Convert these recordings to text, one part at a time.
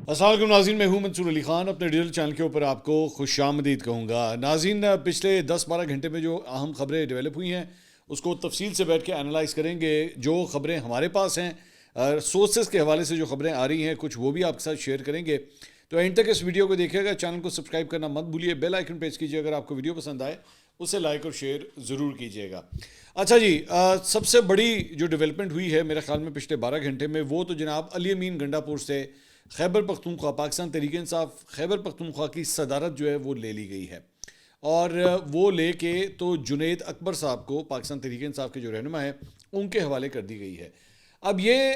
السلام علیکم ناظرین، میں ہوں منصور علی خان، اپنے ڈیجیٹل چینل کے اوپر آپ کو خوش آمدید کہوں گا۔ ناظرین، پچھلے 10-12 گھنٹے میں جو اہم خبریں ڈیولپ ہوئی ہیں اس کو تفصیل سے بیٹھ کے انالائز کریں گے۔ جو خبریں ہمارے پاس ہیں سورسز کے حوالے سے جو خبریں آ رہی ہیں کچھ وہ بھی آپ کے ساتھ شیئر کریں گے، تو اینڈ تک اس ویڈیو کو دیکھیے گا۔ چینل کو سبسکرائب کرنا مت بھولیے، بیل آئیکن پریس کیجیے، اگر آپ کو ویڈیو پسند آئے اسے لائک اور شیئر ضرور کیجیے گا۔ اچھا جی، سب سے بڑی جو ڈیولپمنٹ ہوئی ہے میرے خیال میں پچھلے 12 گھنٹے میں، وہ تو جناب علی امین گنڈا پور سے خیبر پختونخوا، پاکستان تحریک انصاف خیبر پختونخوا کی صدارت جو ہے وہ لے لی گئی ہے، اور وہ لے کے تو جنید اکبر صاحب کو، پاکستان تحریک انصاف کے جو رہنما ہیں، ان کے حوالے کر دی گئی ہے۔ اب یہ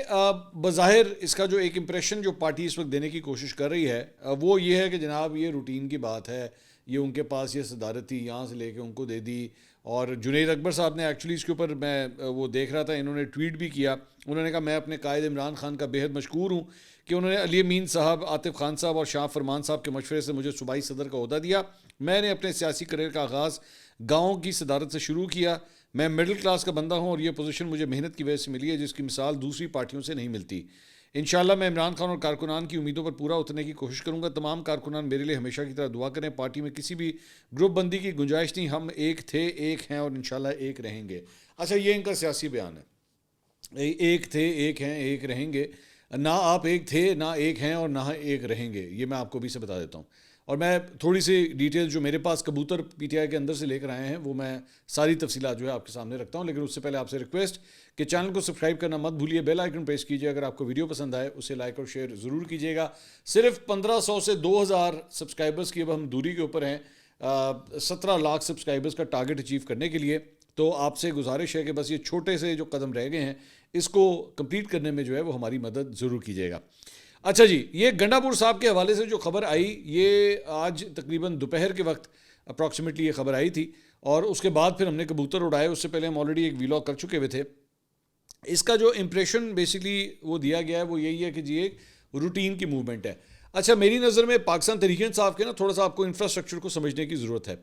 بظاہر اس کا جو ایک امپریشن جو پارٹی اس وقت دینے کی کوشش کر رہی ہے وہ یہ ہے کہ جناب یہ روٹین کی بات ہے، یہ ان کے پاس یہ صدارت تھی، یہاں سے لے کے ان کو دے دی۔ اور جنید اکبر صاحب نے ایکچولی اس کے اوپر میں وہ دیکھ رہا تھا، انہوں نے ٹویٹ بھی کیا، انہوں نے کہا میں اپنے قائد عمران خان کا بے حد مشکور ہوں کہ انہوں نے علی امین صاحب، عاطف خان صاحب اور شاہ فرمان صاحب کے مشورے سے مجھے صوبائی صدر کا عہدہ دیا۔ میں نے اپنے سیاسی کریئر کا آغاز گاؤں کی صدارت سے شروع کیا۔ میں مڈل کلاس کا بندہ ہوں اور یہ پوزیشن مجھے محنت کی وجہ سے ملی ہے، جس کی مثال دوسری پارٹیوں سے نہیں ملتی۔ انشاءاللہ میں عمران خان اور کارکنان کی امیدوں پر پورا اترنے کی کوشش کروں گا۔ تمام کارکنان میرے لیے ہمیشہ کی طرح دعا کریں۔ پارٹی میں کسی بھی گروپ بندی کی گنجائش نہیں، ہم ایک تھے، ایک ہیں اور انشاءاللہ ایک رہیں گے۔ اچھا، یہ ان کا سیاسی بیان ہے، ایک تھے، ایک ہیں، ایک رہیں گے۔ نہ آپ ایک تھے، نہ ایک ہیں اور نہ ایک رہیں گے، یہ میں آپ کو بھی سے بتا دیتا ہوں۔ اور میں تھوڑی سی ڈیٹیل جو میرے پاس کبوتر پی ٹی آئی کے اندر سے لے کر آئے ہیں وہ میں ساری تفصیلات جو ہے آپ کے سامنے رکھتا ہوں، لیکن اس سے پہلے آپ سے ریکویسٹ کہ چینل کو سبسکرائب کرنا مت بھولیے، بیل آئیکن پریس کیجیے، اگر آپ کو ویڈیو پسند آئے اسے لائک اور شیئر ضرور کیجیے گا۔ صرف 1500 سے 2000 سبسکرائبرز کی اب ہم دوری کے اوپر ہیں 17 لاکھ سبسکرائبرز کا ٹارگٹ اچیو کرنے کے لیے، تو آپ سے گزارش ہے کہ بس یہ چھوٹے سے جو قدم رہ گئے ہیں اس کو کمپلیٹ کرنے میں جو ہے وہ ہماری مدد ضرور کیجیے گا۔ اچھا جی، یہ گنڈا پور صاحب کے حوالے سے جو خبر آئی، یہ آج تقریباً دوپہر کے وقت اپروکسیمیٹلی یہ خبر آئی تھی، اور اس کے بعد پھر ہم نے کبوتر اڑائے۔ اس سے پہلے ہم آلریڈی ایک ویلاگ کر چکے ہوئے تھے۔ اس کا جو امپریشن بیسکلی وہ دیا گیا ہے وہ یہی ہے کہ جی ایک روٹین کی موومنٹ ہے۔ اچھا، میری نظر میں پاکستان تحریک انصاف کے نا تھوڑا سا آپ کو انفراسٹرکچر کو سمجھنے کی ضرورت ہے۔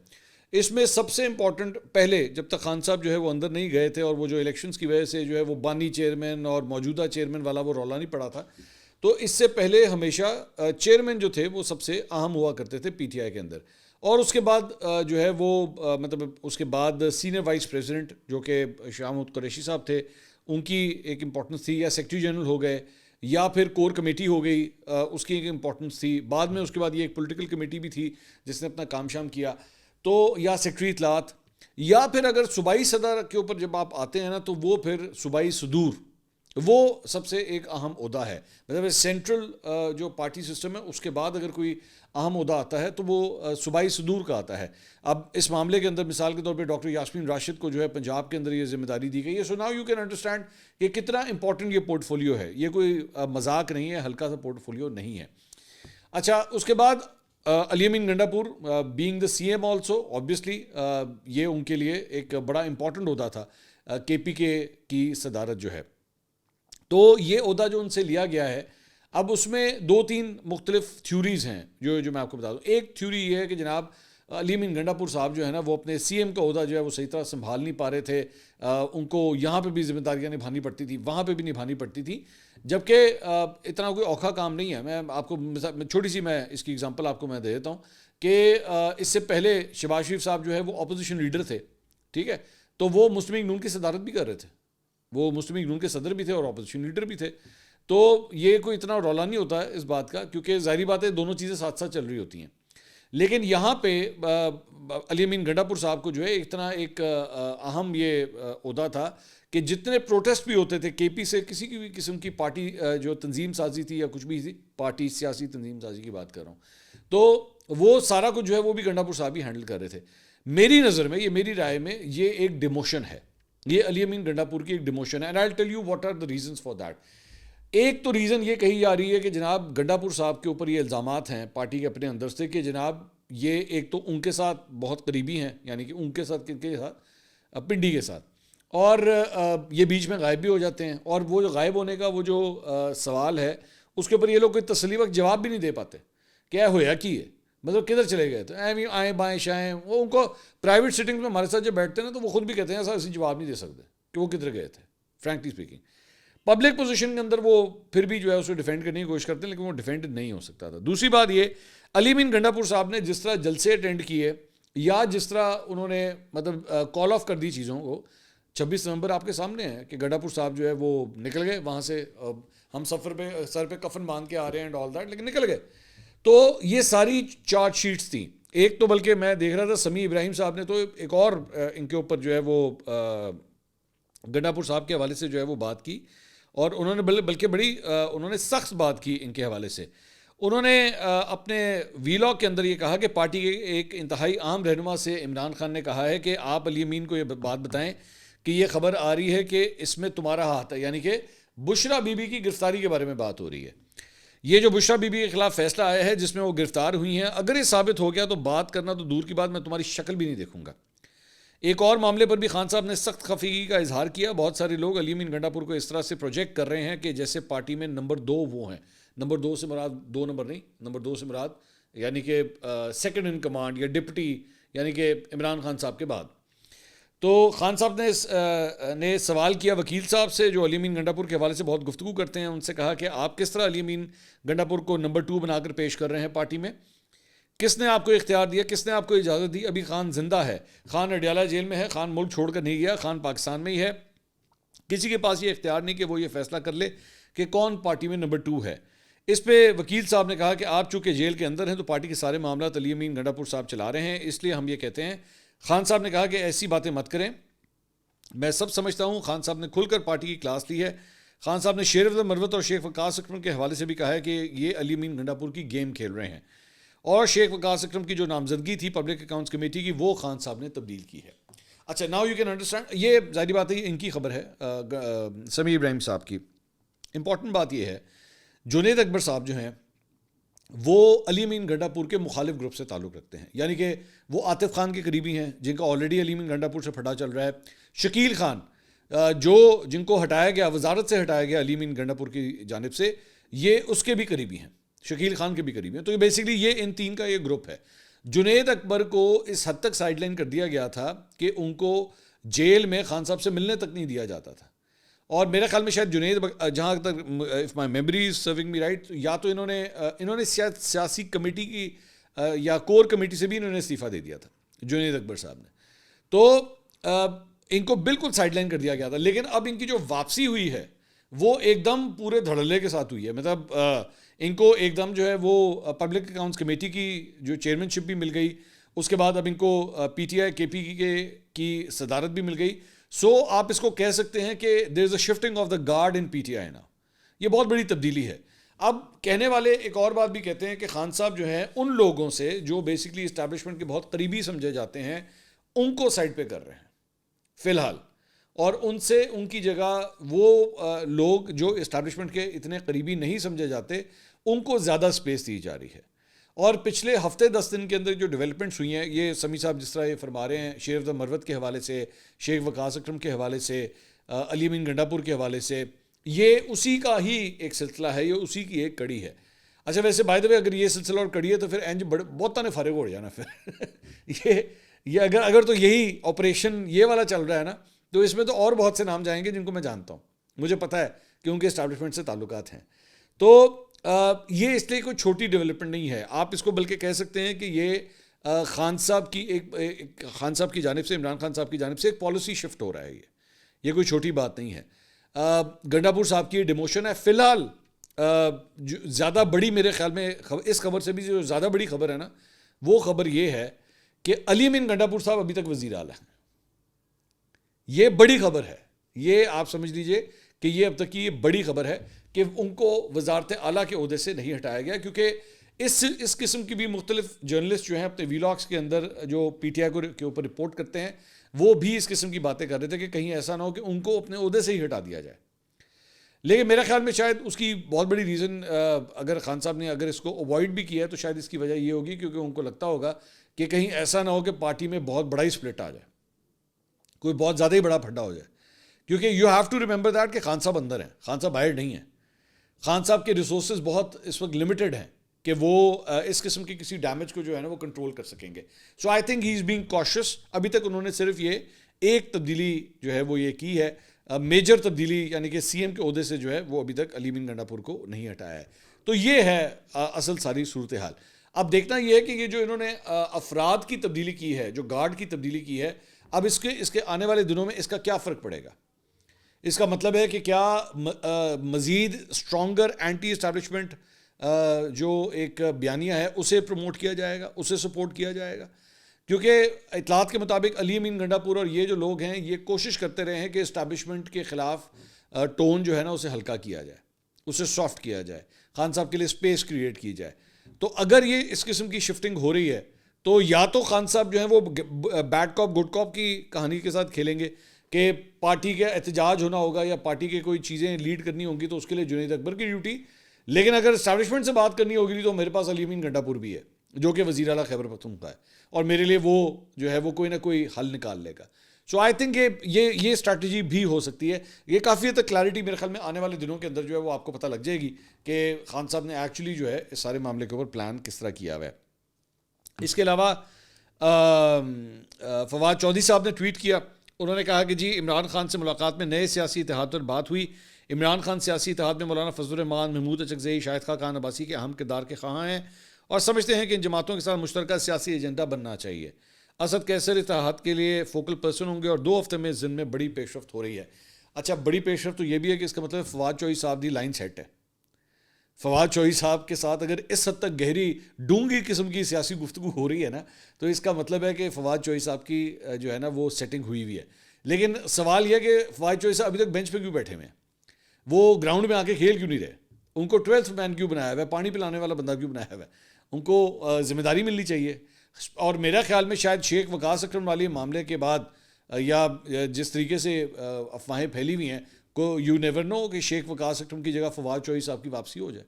اس میں سب سے امپورٹنٹ، پہلے جب تک خان صاحب جو ہے وہ اندر نہیں گئے تھے اور وہ جو الیکشنز کی وجہ سے جو ہے وہ بانی چیئرمین اور موجودہ چیئرمین والا وہ رولا نہیں پڑا تھا، تو اس سے پہلے ہمیشہ چیئرمین جو تھے وہ سب سے اہم ہوا کرتے تھے پی ٹی آئی کے اندر، اور اس کے بعد جو ہے وہ مطلب اس کے بعد سینئر وائس پریزیڈنٹ جو کہ شاہ محمود قریشی صاحب تھے، ان کی ایک امپورٹنس تھی، یا سیکرٹری جنرل ہو گئے، یا پھر کور کمیٹی ہو گئی، اس کی ایک امپورٹنس تھی۔ بعد میں اس کے بعد یہ ایک پولیٹیکل کمیٹی بھی تھی جس نے اپنا کام شام کیا، تو یا سیکرٹری اطلاعات، یا پھر اگر صوبائی صدر کے اوپر جب آپ آتے ہیں نا تو وہ پھر صوبائی صدور، وہ سب سے ایک اہم عہدہ ہے۔ مطلب سینٹرل جو پارٹی سسٹم ہے اس کے بعد اگر کوئی اہم عہدہ آتا ہے تو وہ صوبائی صدور کا آتا ہے۔ اب اس معاملے کے اندر مثال کے طور پہ ڈاکٹر یاسمین راشد کو جو ہے پنجاب کے اندر یہ ذمہ داری دی گئی ہے۔ So now you can understand کہ کتنا امپورٹنٹ یہ پورٹ فولیو ہے، یہ کوئی مذاق نہیں ہے، ہلکا سا پورٹ فولیو نہیں ہے۔ اچھا، اس کے بعد علی Amin Gandapur being the C M also, obviously یہ ان کے لیے ایک بڑا امپورٹنٹ عہدہ تھا، کے پی کے کی صدارت جو ہے، تو یہ عہدہ جو ان سے لیا گیا ہے۔ اب اس میں 2-3 مختلف تھیوریز ہیں جو میں آپ کو بتا دوں۔ ایک تھیوری یہ ہے کہ جناب علی امین گنڈا پور صاحب جو ہے نا وہ اپنے سی ایم کا عہدہ جو ہے وہ صحیح طرح سنبھال نہیں پا رہے تھے، ان کو یہاں پہ بھی ذمہ داریاں نبھانی پڑتی تھی، وہاں پہ بھی نبھانی پڑتی تھی، جبکہ اتنا کوئی اوکھا کام نہیں ہے۔ میں آپ کو چھوٹی سی میں اس کی اگزامپل آپ کو میں دے دیتا ہوں کہ اس سے پہلے شہباز شریف صاحب جو ہے وہ اپوزیشن لیڈر تھے، ٹھیک ہے، تو وہ مسلم لیگ نون کی صدارت بھی کر رہے تھے، وہ مسلم لیگ نون کے صدر بھی تھے اور اپوزیشن لیڈر بھی تھے، تو یہ کوئی اتنا رولا نہیں ہوتا ہے اس بات کا، کیونکہ ظاہری بات ہے دونوں چیزیں ساتھ ساتھ چل رہی ہوتی ہیں۔ لیکن یہاں پہ علی امین گنڈا پور صاحب کو جو ہے اتنا ایک اہم یہ عہدہ تھا کہ جتنے پروٹیسٹ بھی ہوتے تھے کے پی سے، کسی کی بھی قسم کی پارٹی جو تنظیم سازی تھی یا کچھ بھی تھی، پارٹی سیاسی تنظیم سازی کی بات کر رہا ہوں، تو وہ سارا کچھ جو ہے وہ بھی گنڈا پور صاحب ہی ہینڈل کر رہے تھے۔ میری نظر میں، یہ میری رائے میں، یہ ایک ڈیموشن ہے، یہ علی امین گنڈا پور کی ایک ڈیموشن ہے، and I will tell you what are the reasons for that. ایک تو ریزن یہ کہی جا رہی ہے کہ جناب گنڈا پور صاحب کے اوپر یہ الزامات ہیں پارٹی کے اپنے اندر سے کہ جناب یہ ایک تو ان کے ساتھ بہت قریبی ہیں، یعنی کہ ان کے ساتھ کن کے ساتھ، پنڈی کے ساتھ، اور یہ بیچ میں غائب بھی ہو جاتے ہیں، اور وہ جو غائب ہونے کا وہ جو سوال ہے اس کے اوپر یہ لوگ کوئی تسلی وقت جواب بھی نہیں دے پاتے، کیا ہویا کی ہے، مطلب کدھر چلے گئے تھے، آئیں بائیں شائیں، وہ ان کو پرائیویٹ سیٹنگز میں ہمارے ساتھ جب بیٹھتے ہیں نا تو وہ خود بھی کہتے ہیں ایسا اسی جواب نہیں دے سکتے کہ وہ کدھر گئے تھے، فرینکلی اسپیکنگ۔ پبلک پوزیشن کے اندر وہ پھر بھی جو ہے اسے ڈیفینڈ کرنے کی کوشش کرتے ہیں، لیکن وہ ڈیفینڈ نہیں ہو سکتا تھا. دوسری بات یہ، علی امین گنڈا پور صاحب نے جس طرح جلسے اٹینڈ کیے یا جس طرح انہوں نے مطلب کال آف کر دی چیزوں کو، 26 نومبر آپ کے سامنے ہے کہ گنڈا پور صاحب جو ہے وہ نکل گئے وہاں سے، ہم سفر پہ سر پہ کفن باندھ کے آ رہے ہیں اینڈ آل دیٹ، لیکن نکل گئے. تو یہ ساری چارج شیٹس تھیں. ایک تو بلکہ میں دیکھ رہا تھا سمیع ابراہیم صاحب نے تو ایک اور ان کے اوپر جو ہے وہ گنڈا پور صاحب کے حوالے سے جو ہے وہ بات کی، اور انہوں نے بلکہ بڑی انہوں نے سخت بات کی ان کے حوالے سے. انہوں نے اپنے ویلاگ کے اندر یہ کہا کہ پارٹی کے ایک انتہائی عام رہنما سے عمران خان نے کہا ہے کہ آپ علی امین کو یہ بات بتائیں کہ یہ خبر آ رہی ہے کہ اس میں تمہارا ہاتھ ہے، یعنی کہ بشرا بی بی کی گرفتاری کے بارے میں بات ہو رہی ہے. یہ جو بشرا بی بی کے خلاف فیصلہ آیا ہے جس میں وہ گرفتار ہوئی ہیں، اگر یہ ثابت ہو گیا تو بات کرنا تو دور کی بات، میں تمہاری شکل بھی نہیں دیکھوں گا. ایک اور معاملے پر بھی خان صاحب نے سخت خفگی کا اظہار کیا. بہت سارے لوگ علی امین گنڈا پور کو اس طرح سے پروجیکٹ کر رہے ہیں کہ جیسے پارٹی میں نمبر 2 وہ ہیں. نمبر 2 سے مراد 2 نمبر نہیں، نمبر 2 سے مراد یعنی کہ سیکنڈ ان کمانڈ یا ڈپٹی، یعنی کہ عمران خان صاحب کے بعد. تو خان صاحب نے سوال کیا وکیل صاحب سے جو علی امین گنڈا پور کے حوالے سے بہت گفتگو کرتے ہیں، ان سے کہا کہ آپ کس طرح علی امین گنڈا پور کو نمبر 2 بنا کر پیش کر رہے ہیں پارٹی میں؟ کس نے آپ کو اختیار دیا؟ کس نے آپ کو اجازت دی؟ ابھی خان زندہ ہے، خان اڈیالہ جیل میں ہے، خان ملک چھوڑ کر نہیں گیا، خان پاکستان میں ہی ہے. کسی کے پاس یہ اختیار نہیں کہ وہ یہ فیصلہ کر لے کہ کون پارٹی میں نمبر 2 ہے. اس پہ وکیل صاحب نے کہا کہ آپ چونکہ جیل کے اندر ہیں تو پارٹی کے سارے معاملات علی امین گنڈا پور صاحب چلا رہے ہیں، اس لیے ہم یہ کہتے ہیں. خان صاحب نے کہا کہ ایسی باتیں مت کریں، میں سب سمجھتا ہوں. خان صاحب نے کھل کر پارٹی کی کلاس لی ہے. خان صاحب نے شیر افضل مروت اور شیخ وقاص اکرم کے حوالے سے بھی کہا ہے کہ یہ علی امین گنڈا پور کی گیم کھیل رہے ہیں، اور شیخ وقاص اکرم کی جو نامزدگی تھی پبلک اکاؤنٹس کمیٹی کی وہ خان صاحب نے تبدیل کی ہے. اچھا، ناؤ یو کین انڈرسٹینڈ. یہ ظاہری بات ہے، ان کی خبر ہے سمیع ابراہیم صاحب کی. امپورٹنٹ بات یہ ہے جنید اکبر صاحب جو ہیں وہ علی امین گنڈا پور کے مخالف گروپ سے تعلق رکھتے ہیں، یعنی کہ وہ عاطف خان کے قریبی ہیں جن کا آلریڈی علی امین گنڈا پور سے پھٹا چل رہا ہے. شکیل خان جن کو ہٹایا گیا، وزارت سے ہٹایا گیا علی امین گنڈا پور کی جانب سے، یہ اس کے بھی قریبی ہیں، شکیل خان کے بھی قریبی ہیں. تو یہ بیسکلی یہ ان 3 کا یہ گروپ ہے. جنید اکبر کو اس حد تک سائڈ لائن کر دیا گیا تھا کہ ان کو جیل میں خان صاحب سے ملنے تک نہیں دیا جاتا تھا. اور میرے خیال میں شاید جنید، جہاں تک if my memory is serving me right, یا تو انہوں نے سیاسی کمیٹی کی یا کور کمیٹی سے بھی انہوں نے استعفیٰ دے دیا تھا جنید اکبر صاحب نے. تو ان کو بالکل سائڈ لائن کر دیا گیا تھا. لیکن اب ان کی جو واپسی ہوئی ہے وہ ایک دم پورے دھڑلے کے ساتھ ہوئی ہے. مطلب ان کو ایک دم جو ہے وہ پبلک اکاؤنٹس کمیٹی کی جو چیئرمین شپ بھی مل گئی، اس کے بعد اب ان کو پی ٹی آئی کے پی کی صدارت بھی مل گئی. سو آپ اس کو کہہ سکتے ہیں کہ there is a shifting of the guard in P T I نا. یہ بہت بڑی تبدیلی ہے. اب کہنے والے ایک اور بات بھی کہتے ہیں کہ خان صاحب جو ہیں ان لوگوں سے جو بیسکلی اسٹیبلشمنٹ کے بہت قریبی سمجھے جاتے ہیں ان کو سائڈ پہ کر رہے ہیں فی الحال، اور ان سے ان کی جگہ وہ لوگ جو اسٹیبلشمنٹ کے اتنے قریبی نہیں سمجھے جاتے ان کو زیادہ سپیس دی جا رہی ہے. اور پچھلے ہفتے 10 دن کے اندر جو ڈیولپمنٹس ہوئی ہیں، یہ سمیع صاحب جس طرح یہ فرما رہے ہیں شیر افضل مروت کے حوالے سے، شیخ وقاص اکرم کے حوالے سے، علی امین گنڈا پور کے حوالے سے، یہ اسی کا ہی ایک سلسلہ ہے، یہ اسی کی ایک کڑی ہے. اچھا ویسے بائی دا وے اگر یہ سلسلہ اور کڑی ہے تو پھر بہت نے فارغ ہو جانا پھر یہ اگر تو یہی آپریشن یہ والا چل رہا ہے نا تو اس میں تو اور بہت سے نام جائیں گے جن کو میں جانتا ہوں، مجھے پتہ ہے کہ ان کے اسٹیبلشمنٹ سے تعلقات ہیں. تو یہ اس لیے کوئی چھوٹی ڈیولپمنٹ نہیں ہے. آپ اس کو بلکہ کہہ سکتے ہیں کہ یہ خان صاحب کی ایک خان صاحب کی جانب سے، عمران خان صاحب کی جانب سے ایک پالیسی شفٹ ہو رہا ہے. یہ کوئی چھوٹی بات نہیں ہے. گنڈا پور صاحب کی ڈیموشن ہے فی الحال. زیادہ بڑی میرے خیال میں اس خبر سے بھی جو زیادہ بڑی خبر ہے نا وہ خبر یہ ہے کہ علی امین گنڈا پور صاحب ابھی تک وزیر اعلیٰ ہیں. یہ بڑی خبر ہے. یہ آپ سمجھ لیجئے کہ یہ اب تک کی یہ بڑی خبر ہے کہ ان کو وزارت اعلیٰ کے عہدے سے نہیں ہٹایا گیا، کیونکہ اس قسم کی بھی مختلف جرنلسٹ جو ہیں اپنے ویلاگس کے اندر جو پی ٹی آئی کے اوپر رپورٹ کرتے ہیں وہ بھی اس قسم کی باتیں کر رہے تھے کہ کہیں ایسا نہ ہو کہ ان کو اپنے عہدے سے ہی ہٹا دیا جائے. لیکن میرے خیال میں شاید اس کی بہت بڑی ریزن، اگر خان صاحب نے اگر اس کو اوائڈ بھی کیا ہے تو شاید اس کی وجہ یہ ہوگی کیونکہ ان کو لگتا ہوگا کہ کہیں ایسا نہ ہو کہ پارٹی میں بہت بڑا ہی سپلٹ آ جائے، کوئی بہت زیادہ ہی بڑا پھڈا ہو جائے. کیونکہ you have to remember that کہ خان صاحب اندر ہیں، خان صاحب باہر نہیں ہیں. خان صاحب کے ریسورسز بہت اس وقت لمیٹڈ ہیں کہ وہ اس قسم کی کسی ڈیمیج کو جو ہے نا وہ کنٹرول کر سکیں گے. So I think he is being cautious. ابھی تک انہوں نے صرف یہ ایک تبدیلی جو ہے وہ یہ کی ہے میجر تبدیلی یعنی کہ سی ایم کے عہدے سے جو ہے وہ ابھی تک علی امین گنڈاپور کو نہیں ہٹایا ہے. تو یہ ہے اصل ساری صورتحال. اب دیکھنا یہ ہے کہ یہ جو انہوں نے افراد کی تبدیلی کی ہے, جو گارڈ کی تبدیلی کی ہے, اب اس کے آنے والے دنوں میں اس کا کیا فرق پڑے گا. اس کا مطلب ہے کہ کیا مزید اسٹرانگر اینٹی اسٹیبلشمنٹ جو ایک بیانیہ ہے اسے پروموٹ کیا جائے گا, اسے سپورٹ کیا جائے گا. کیونکہ اطلاعات کے مطابق علی امین گنڈاپور اور یہ جو لوگ ہیں یہ کوشش کرتے رہے ہیں کہ اسٹیبلشمنٹ کے خلاف ٹون جو ہے نا اسے ہلکا کیا جائے, اسے سافٹ کیا جائے, خان صاحب کے لیے اسپیس کریٹ کی جائے. تو اگر یہ اس قسم کی شفٹنگ ہو رہی ہے تو یا تو خان صاحب جو ہیں وہ بیڈ کاپ گڈ کاپ کی کہانی کے ساتھ کھیلیں گے کہ پارٹی کا احتجاج ہونا ہوگا یا پارٹی کے کوئی چیزیں لیڈ کرنی ہوں گی تو اس کے لیے جنید اکبر کی ڈیوٹی, لیکن اگر اسٹیبلشمنٹ سے بات کرنی ہوگی تو میرے پاس علی امین گنڈاپور بھی ہے جو کہ وزیر اعلیٰ خیبر پختونخوا ہے, اور میرے لیے وہ جو ہے وہ کوئی نہ کوئی حل نکال لے گا. سو آئی تھنک یہ اسٹریٹجی بھی ہو سکتی ہے. یہ کافی حد تک کلیئرٹی میرے خیال میں آنے والے دنوں کے اندر جو ہے وہ آپ کو پتہ لگ جائے گی کہ خان صاحب نے ایکچولی جو ہے اس سارے معاملے کے اوپر پلان کس طرح کیا ہوا ہے. اس کے علاوہ فواد چودھری صاحب نے ٹویٹ کیا, انہوں نے کہا کہ جی عمران خان سے ملاقات میں نئے سیاسی اتحاد پر بات ہوئی. عمران خان سیاسی اتحاد میں مولانا فضل الرحمان, محمود اچکزئی, شاہد خاقان عباسی کے اہم کردار کے خواہاں ہیں اور سمجھتے ہیں کہ ان جماعتوں کے ساتھ مشترکہ سیاسی ایجنڈا بننا چاہیے. اسد کیسر اتحاد کے لیے فوکل پرسن ہوں گے اور 2 ہفتے میں زند میں بڑی پیش رفت ہو رہی ہے. اچھا, بڑی پیش رفت تو یہ بھی ہے کہ اس کا مطلب فواد چودھری صاحب دی لائن سیٹ ہے. فواد چودھری صاحب کے ساتھ اگر اس حد تک گہری ڈونگی قسم کی سیاسی گفتگو ہو رہی ہے نا تو اس کا مطلب ہے کہ فواد چودھری صاحب کی جو ہے نا وہ سیٹنگ ہوئی ہوئی ہے. لیکن سوال یہ کہ فواد چودھری صاحب ابھی تک بینچ پہ کیوں بیٹھے ہوئے ہیں, وہ گراؤنڈ میں آ کے کھیل کیوں نہیں رہے, ان کو 12th مین کیوں بنایا ہوا ہے, پانی پلانے والا بندہ کیوں بنایا ہوا ہے, ان کو ذمہ داری ملنی چاہیے. اور میرا خیال میں شاید شیخ وقاص اکرم والی معاملے کے بعد یا جس طریقے سے افواہیں پھیلی ہوئی ہیں کو یو نیور نو کہ شیخ وقاص اکرم کی جگہ فواد چودھری صاحب کی واپسی ہو جائے,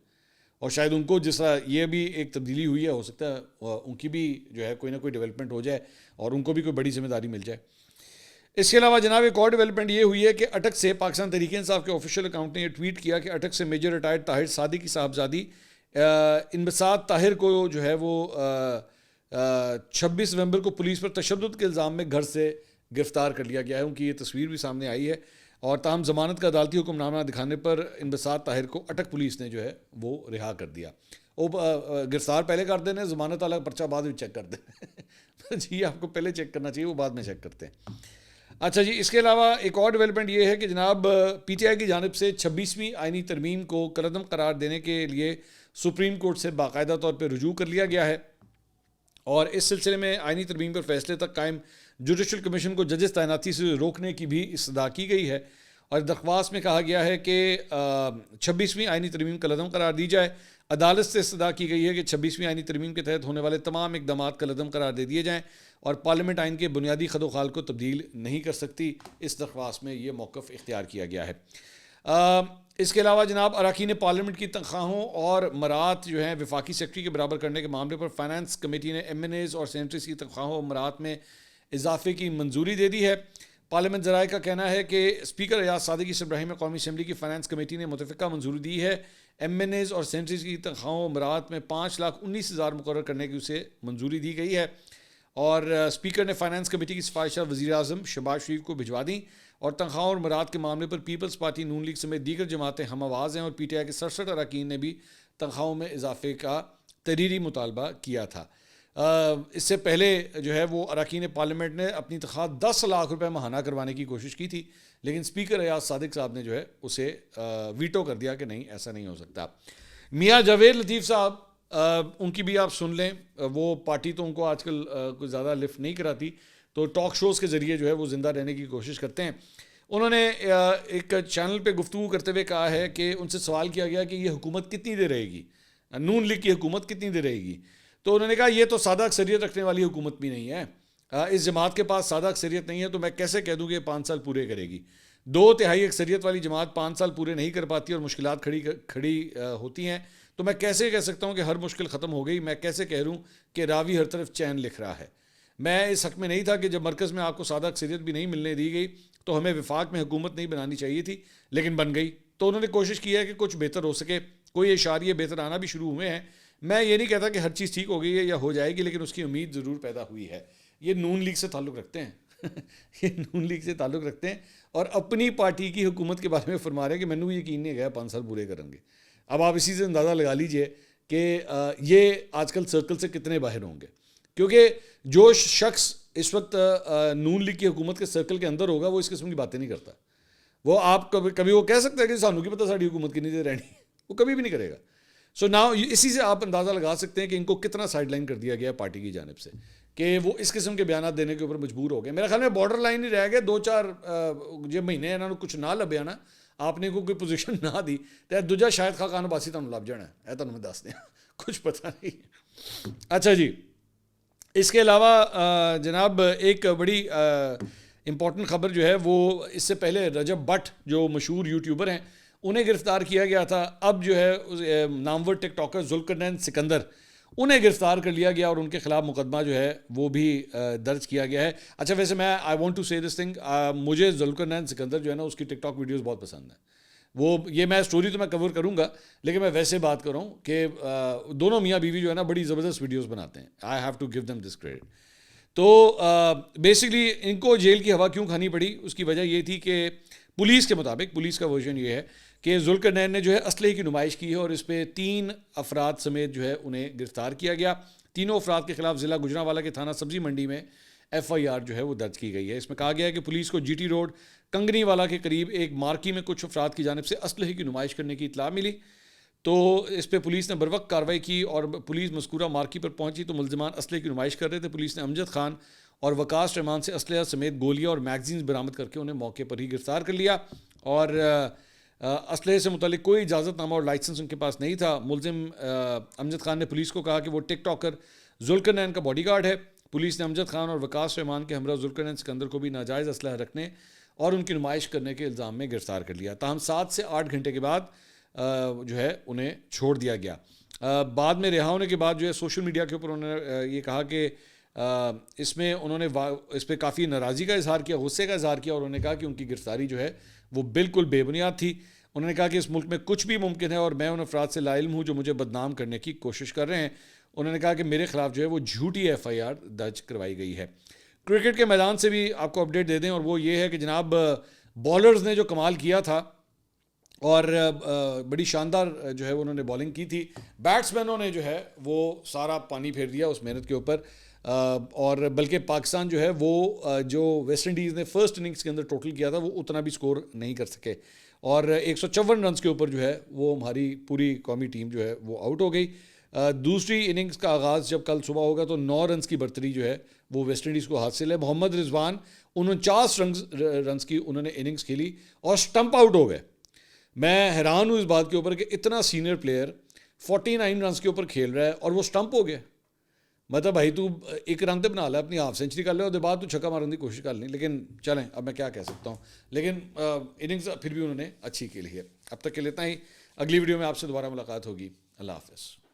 اور شاید ان کو جس طرح یہ بھی ایک تبدیلی ہوئی ہے ہو سکتا ہے ان کی بھی جو ہے کوئی نہ کوئی ڈیولپمنٹ ہو جائے اور ان کو بھی کوئی بڑی ذمہ داری مل جائے. اس کے علاوہ جناب ایک اور ڈیولپمنٹ یہ ہوئی ہے کہ اٹک سے پاکستان تحریک انصاف کے آفیشیل اکاؤنٹ نے یہ ٹویٹ کیا کہ اٹک سے میجر ریٹائرڈ طاہر صادق کی صاحبزادی انبساط طاہر کو جو ہے وہ 26 نومبر کو پولیس پر تشدد کے الزام میں گھر سے گرفتار کر لیا گیا ہے. ان کی یہ تصویر بھی سامنے آئی ہے, اور تاہم ضمانت کا عدالتی حکم نامہ دکھانے پر انبساط طاہر کو اٹک پولیس نے جو ہے وہ رہا کر دیا. وہ گرفتار پہلے کر دینے, ضمانت والا پرچہ بعد میں چیک کر دیں. جی آپ کو پہلے چیک کرنا چاہیے, وہ بعد میں چیک کرتے ہیں. اچھا جی, اس کے علاوہ ایک اور ڈیولپمنٹ یہ ہے کہ جناب پی ٹی آئی کی جانب سے 26ویں آئینی ترمیم کو کالعدم قرار دینے کے لیے سپریم کورٹ سے باقاعدہ طور پہ رجوع کر لیا گیا ہے, اور اس سلسلے میں آئینی ترمیم پر فیصلے تک قائم جوڈیشل کمیشن کو ججز تعیناتی سے روکنے کی بھی استدعا کی گئی ہے. اور درخواست میں کہا گیا ہے کہ 26ویں آئینی ترمیم کالعدم قرار دی جائے. عدالت سے استدعا کی گئی ہے کہ 26ویں آئینی ترمیم کے تحت ہونے والے تمام اقدامات کالعدم قرار دے دیے جائیں, اور پارلیمنٹ آئین کے بنیادی خد و خال کو تبدیل نہیں کر سکتی. اس درخواست میں یہ موقف اختیار کیا گیا ہے. اس کے علاوہ جناب اراکین پارلیمنٹ کی تنخواہوں اور مراعات جو ہیں وفاقی سیکرٹری کے برابر کرنے کے معاملے پر فائنانس کمیٹی نے ایم این ایز اور سینیٹریز کی تنخواہوں اور مراعات میں اضافے کی منظوری دے دی ہے. پارلیمنٹ ذرائع کا کہنا ہے کہ اسپیکر ایاز صادق کی سربراہی میں قومی اسمبلی کی فائنانس کمیٹی نے متفقہ منظوری دی ہے. ایم این ایز اور سینیٹریز کی تنخواہوں اور مراعات میں 5,19,000 مقرر کرنے کی اسے منظوری دی گئی ہے, اور اسپیکر نے فائنانس کمیٹی کی سفارشات وزیر اعظم شہباز شریف کو بھجوا دیں. اور تنخواہوں اور مراعات کے معاملے پر پیپلز پارٹی نون لیگ سمیت دیگر جماعتیں ہم آواز ہیں, اور پی ٹی آئی کے 67 اراکین نے بھی تنخواہوں میں اضافے کا تحریری مطالبہ کیا تھا. اس سے پہلے جو ہے وہ اراکین پارلیمنٹ نے اپنی تنخواہ 10 لاکھ روپے ماہانہ کروانے کی کوشش کی تھی, لیکن اسپیکر ایاز صادق صاحب نے جو ہے اسے ویٹو کر دیا کہ نہیں, ایسا نہیں ہو سکتا. میاں جاوید لطیف صاحب, ان کی بھی آپ سن لیں, وہ پارٹی تو ان کو آج کل کچھ زیادہ لفٹ نہیں کراتی, تو ٹاک شوز کے ذریعے جو ہے وہ زندہ رہنے کی کوشش کرتے ہیں. انہوں نے ایک چینل پہ گفتگو کرتے ہوئے کہا ہے کہ ان سے سوال کیا گیا کہ یہ حکومت کتنی دیر رہے گی, نون لیگ کی حکومت کتنی دیر رہے گی, تو انہوں نے کہا یہ تو سادہ اکثریت رکھنے والی حکومت بھی نہیں ہے, اس جماعت کے پاس سادہ اکثریت نہیں ہے, تو میں کیسے کہہ دوں کہ 5 سال پورے کرے گی. 2/3 اکثریت والی جماعت 5 سال پورے نہیں کر پاتی اور مشکلات کھڑی ہوتی ہیں, تو میں کیسے کہہ سکتا ہوں کہ ہر مشکل ختم ہو گئی. میں کیسے کہہ رہوں کہ راوی ہر طرف چین لکھ رہا ہے. میں اس حق میں نہیں تھا کہ جب مرکز میں آپ کو سادہ اکثریت بھی نہیں ملنے دی گئی تو ہمیں وفاق میں حکومت نہیں بنانی چاہیے تھی, لیکن بن گئی. تو انہوں نے کوشش کی ہے کہ کچھ بہتر ہو سکے, کوئی اشاریے بہتر آنا بھی شروع ہوئے ہیں. میں یہ نہیں کہتا کہ ہر چیز ٹھیک ہو گئی ہے یا ہو جائے گی, لیکن اس کی امید ضرور پیدا ہوئی ہے. یہ نون لیگ سے تعلق رکھتے ہیں, یہ نون لیگ سے تعلق رکھتے ہیں اور اپنی پارٹی کی حکومت کے بارے میں فرما رہے ہیں کہ مینوں بھی یقین نہیں گیا 5 سال پورے کریں گے. اب آپ اسی سے اندازہ لگا لیجئے کہ یہ آج کل سرکل سے کتنے باہر ہوں گے, کیونکہ جو شخص اس وقت نون لیگ کی حکومت کے سرکل کے اندر ہوگا وہ اس قسم کی باتیں نہیں کرتا. وہ آپ کبھی وہ کہہ سکتا ہے کہ سانوں کی پتہ ساری حکومت کی نہیں دے رہنی, وہ کبھی بھی نہیں کرے گا. سو ناؤ اسی سے آپ اندازہ لگا سکتے ہیں کہ ان کو کتنا سائڈ لائن کر دیا گیا پارٹی کی جانب سے کہ وہ اس قسم کے بیانات دینے کے اوپر مجبور ہو گئے. میرے خیال میں بارڈر لائن ہی رہ گئے 2-4 جو مہینے انہوں نے کچھ نہ لبیا نا, آپ نے کوئی پوزیشن نہ دی تو دوجا شاید خاقان عباسی تمہیں لب جانا ہے, تمہیں میں دس دیں, کچھ پتہ نہیں. اچھا جی, اس کے علاوہ جناب ایک بڑی امپورٹنٹ خبر جو ہے وہ اس سے پہلے رجب بٹ جو مشہور یوٹیوبر ہیں انہیں گرفتار کیا گیا تھا. اب جو ہے نامور ٹک ٹاکر ذوالقرنین سکندر انہیں گرفتار کر لیا گیا اور ان کے خلاف مقدمہ جو ہے وہ بھی درج کیا گیا ہے. اچھا ویسے میں آئی وانٹ ٹو سے دس تھنگ, مجھے ذوالقرنین سکندر جو ہے نا اس کی ٹک ٹاک ویڈیوز بہت پسند ہیں. وہ یہ میں اسٹوری تو میں کور کروں گا لیکن میں ویسے بات کر رہا ہوں کہ دونوں میاں بیوی جو ہے نا بڑی زبردست ویڈیوز بناتے ہیں. I have to give them this credit. تو بیسکلی ان کو جیل کی ہوا کیوں کھانی پڑی, اس کی وجہ یہ تھی کہ پولیس کے مطابق, پولیس کا ورژن یہ ہے کہ ذوالقرنین نے جو ہے اسلحے کی نمائش کی ہے اور اس پہ 3 افراد سمیت جو ہے انہیں گرفتار کیا گیا. تینوں افراد کے خلاف ضلع گجرانوالہ کے تھانہ سبزی منڈی میں FIR جو ہے وہ درج کی گئی ہے. اس میں کہا گیا ہے کہ پولیس کو GT روڈ کنگنی والا کے قریب ایک مارکی میں کچھ افراد کی جانب سے اسلحے کی نمائش کرنے کی اطلاع ملی, تو اس پہ پولیس نے بروقت کارروائی کی اور پولیس مذکورہ مارکی پر پہنچی تو ملزمان اسلحے کی نمائش کر رہے تھے. پولیس نے امجد خان اور وقاص رحمان سے اسلحہ سمیت گولیاں اور میگزینز برآمد کر کے انہیں موقع پر ہی گرفتار کر لیا اور اسلحے سے متعلق کوئی اجازت نامہ اور لائسنس ان کے پاس نہیں تھا. ملزم امجد خان نے پولیس کو کہا کہ وہ ٹک ٹاکر ذوالقرنین کا باڈی گارڈ ہے. پولیس نے امجد خان اور وقاص رحمان کے ہمراہ ذوالقرنین سکندر کو بھی ناجائز اسلحہ رکھنے اور ان کی نمائش کرنے کے الزام میں گرفتار کر لیا. تاہم 7 سے 8 گھنٹے کے بعد جو ہے انہیں چھوڑ دیا گیا. بعد میں رہا ہونے کے بعد جو ہے سوشل میڈیا کے اوپر انہوں نے یہ کہا کہ اس میں انہوں نے اس پہ کافی ناراضی کا اظہار کیا, غصے کا اظہار کیا, اور انہوں نے کہا کہ ان کی گرفتاری جو ہے وہ بالکل بے بنیاد تھی. انہوں نے کہا کہ اس ملک میں کچھ بھی ممکن ہے اور میں ان افراد سے لا علم ہوں جو مجھے بدنام کرنے کی کوشش کر رہے ہیں. انہوں نے کہا کہ میرے خلاف جو ہے وہ جھوٹی FIR درج کروائی گئی ہے. کرکٹ کے میدان سے بھی آپ کو اپڈیٹ دے دیں, اور وہ یہ ہے کہ جناب بالرز نے جو کمال کیا تھا اور بڑی شاندار جو ہے انہوں نے بالنگ کی تھی, بیٹس مینوں نے جو ہے وہ سارا پانی پھیر دیا اس محنت کے اوپر, اور بلکہ پاکستان جو ہے وہ جو ویسٹ انڈیز نے فرسٹ اننگز کے اندر ٹوٹل کیا تھا وہ اتنا بھی سکور نہیں کر سکے, اور 154 رنز کے اوپر جو ہے وہ ہماری پوری قومی ٹیم جو ہے وہ آؤٹ ہو گئی. دوسری اننگز کا آغاز جب کل صبح ہوگا تو 9 رنز کی برتری جو ہے وہ ویسٹ انڈیز کو حاصل ہے. محمد رضوان 49 رنز کی انہوں نے اننگز کھیلی اور سٹمپ آؤٹ ہو گئے. میں حیران ہوں اس بات کے اوپر کہ اتنا سینئر پلیئر 49 رنز کے اوپر کھیل رہا ہے اور وہ سٹمپ ہو گیا. مطلب بھائی تو ایک رن تے بنا لے, اپنی ہاف سینچری کر لے اور بعد تو چھکا مارنے کی کوشش کر لیں. لیکن چلیں اب میں کیا کہہ سکتا ہوں, لیکن اننگز پھر بھی انہوں نے اچھی کھیلی ہے. اب تک کے لیے اتنا ہی, اگلی ویڈیو میں آپ سے دوبارہ ملاقات ہوگی. اللہ حافظ.